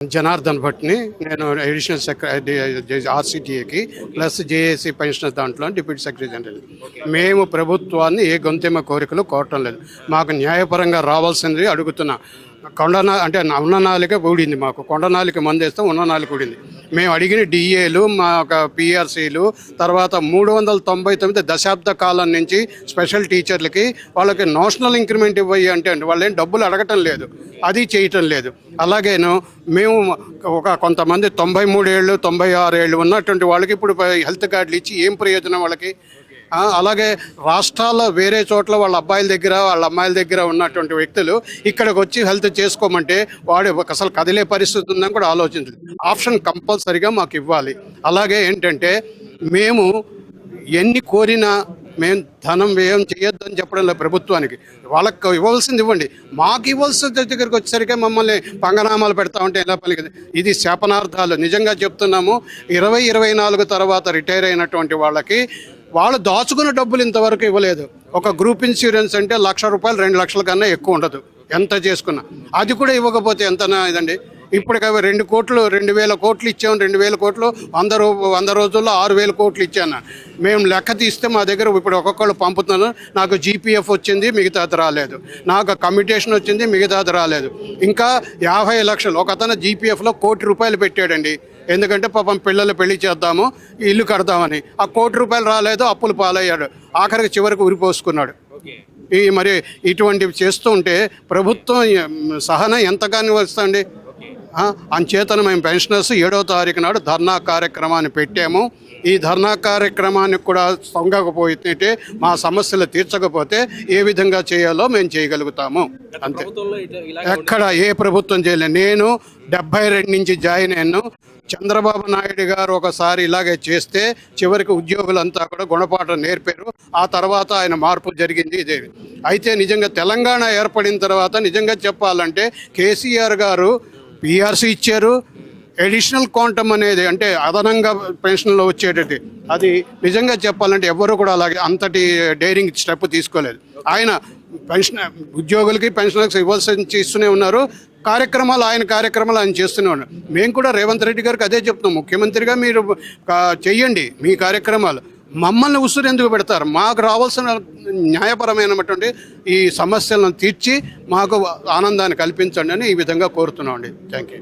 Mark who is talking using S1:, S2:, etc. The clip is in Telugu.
S1: జనార్దన్ భట్ని. నేను అడిషనల్ సెక్రటరీ ఆర్సిటిఏకి ప్లస్ జేఏసీ పెన్షనర్ దాంట్లో డిప్యూటీ సెక్రటరీ జనరల్. మేము ప్రభుత్వాన్ని ఏ గొంతెమ్మ కోరికలు కోరటం లేదు. మాకు న్యాయపరంగా రావాల్సింది అడుగుతున్నా. అంటే ఉన్న నాలిక ఊడింది, మాకు కొండ నాలిక మందేస్తాం, ఉన్న నాలిక ఊడింది. మేము అడిగిన డిఏలు, మా పిఆర్సీలు, తర్వాత 399 దశాబ్ద కాలం నుంచి స్పెషల్ టీచర్లకి వాళ్ళకి నేషనల్ ఇంక్రిమెంట్ ఇవ్వయి అంటే వాళ్ళు ఏం డబ్బులు అడగటం లేదు, అది చేయటం లేదు. అలాగేను మేము కొంతమంది 93 ఏళ్ళు 96 ఏళ్ళు ఉన్నటువంటి వాళ్ళకి ఇప్పుడు హెల్త్ కార్డులు ఇచ్చి ఏం ప్రయోజనం వాళ్ళకి? అలాగే రాష్ట్రాల్లో వేరే చోట్ల వాళ్ళ అబ్బాయిల దగ్గర వాళ్ళ అమ్మాయిల దగ్గర ఉన్నటువంటి వ్యక్తులు ఇక్కడికి వచ్చి హెల్త్ చేసుకోమంటే వాడు అసలు కదిలే పరిస్థితి ఉందని కూడా ఆలోచించదు. ఆప్షన్ కంపల్సరీగా మాకు ఇవ్వాలి. అలాగే ఏంటంటే మేము ఎన్ని కోరినా మేము ధనం వ్యయం చేయొద్దని చెప్పడం లేదు ప్రభుత్వానికి. వాళ్ళకి ఇవ్వాల్సింది ఇవ్వండి, మాకు ఇవ్వాల్సిన దగ్గరికి వచ్చేసరికి మమ్మల్ని పంగనామాలు పెడతా ఉంటే ఎలా పలికింది? ఇది శాపనార్థాలు. నిజంగా చెప్తున్నాము. 2024 తర్వాత రిటైర్ అయినటువంటి వాళ్ళకి వాళ్ళు దాచుకున్న డబ్బులు ఇంతవరకు ఇవ్వలేదు. ఒక గ్రూప్ ఇన్సూరెన్స్ అంటే ₹1,00,000 2,00,000 కన్నా ఎక్కువ ఉండదు ఎంత చేసుకున్నా. అది కూడా ఇవ్వకపోతే ఎంతనా ఇదండి? ఇప్పటికి 2 కోట్లు 2,000 కోట్లు ఇచ్చాము. 2,000 కోట్లు 100 రోజుల్లో 6,000 కోట్లు ఇచ్చాను. మేము లెక్క తీస్తే మా దగ్గర ఇప్పుడు ఒక్కొక్కళ్ళు పంపుతున్నాను. నాకు జీపీఎఫ్ వచ్చింది, మిగతాది రాలేదు. నాకు కమ్యూటేషన్ వచ్చింది, మిగతాది రాలేదు. ఇంకా 50 లక్షలు ఒక అతను జీపీఎఫ్లో ₹1,00,00,000 పెట్టాడండి. ఎందుకంటే పాపం పిల్లలు పెళ్లి చేద్దాము, ఇల్లు కడదామని. ఆ ₹1,00,00,000 రాలేదు, అప్పులు పాలయ్యాడు. ఆఖరికి చివరికి ఉరిపోసుకున్నాడు. మరి ఇటువంటివి చేస్తూ ఉంటే ప్రభుత్వం సహనం ఎంతగానో వస్తుంది. అంచేతను మేము పెన్షనర్స్ 7వ తారీఖు నాడు ధర్నా కార్యక్రమాన్ని పెట్టాము. ఈ ధర్నా కార్యక్రమానికి కూడా సొంగకపోతే, మా సమస్యలు తీర్చకపోతే ఏ విధంగా చేయాలో మేము చేయగలుగుతాము. అంతే, ఎక్కడ ఏ ప్రభుత్వం చేయలేదు. నేను 72 నుంచి జాయిన్ అయ్యాను. చంద్రబాబు నాయుడు గారు ఒకసారి ఇలాగే చేస్తే చివరికి ఉద్యోగులంతా కూడా గుణపాఠం నేర్పారు. ఆ తర్వాత ఆయన మార్పు జరిగింది. ఇదే అయితే నిజంగా తెలంగాణ ఏర్పడిన తర్వాత నిజంగా చెప్పాలంటే కేసీఆర్ గారు పిఆర్సీ ఇచ్చారు. అడిషనల్ క్వాంటమ్ అనేది అంటే అదనంగా పెన్షన్లో వచ్చేటది, అది నిజంగా చెప్పాలంటే ఎవరు కూడా అలాగే అంతటి డేరింగ్ స్టెప్ తీసుకోలేదు. ఆయన ఉద్యోగులకి పెన్షనర్స్ ఇవ్వాల్సి ఇస్తూనే ఉన్నారు. ఆయన కార్యక్రమాలు చేస్తూనే ఉన్నారు. మేము కూడా రేవంత్ రెడ్డి గారికి అదే చెప్తున్నాం. ముఖ్యమంత్రిగా మీరు చెయ్యండి మీ కార్యక్రమాలు, మమ్మల్ని ఉసురు ఎందుకు పెడతారు? మాకు రావాల్సిన న్యాయపరమైనటువంటి ఈ సమస్యలను తీర్చి మాకు ఆనందాన్ని కల్పించండి అని ఈ విధంగా కోరుతున్నాం అండి. Thank you.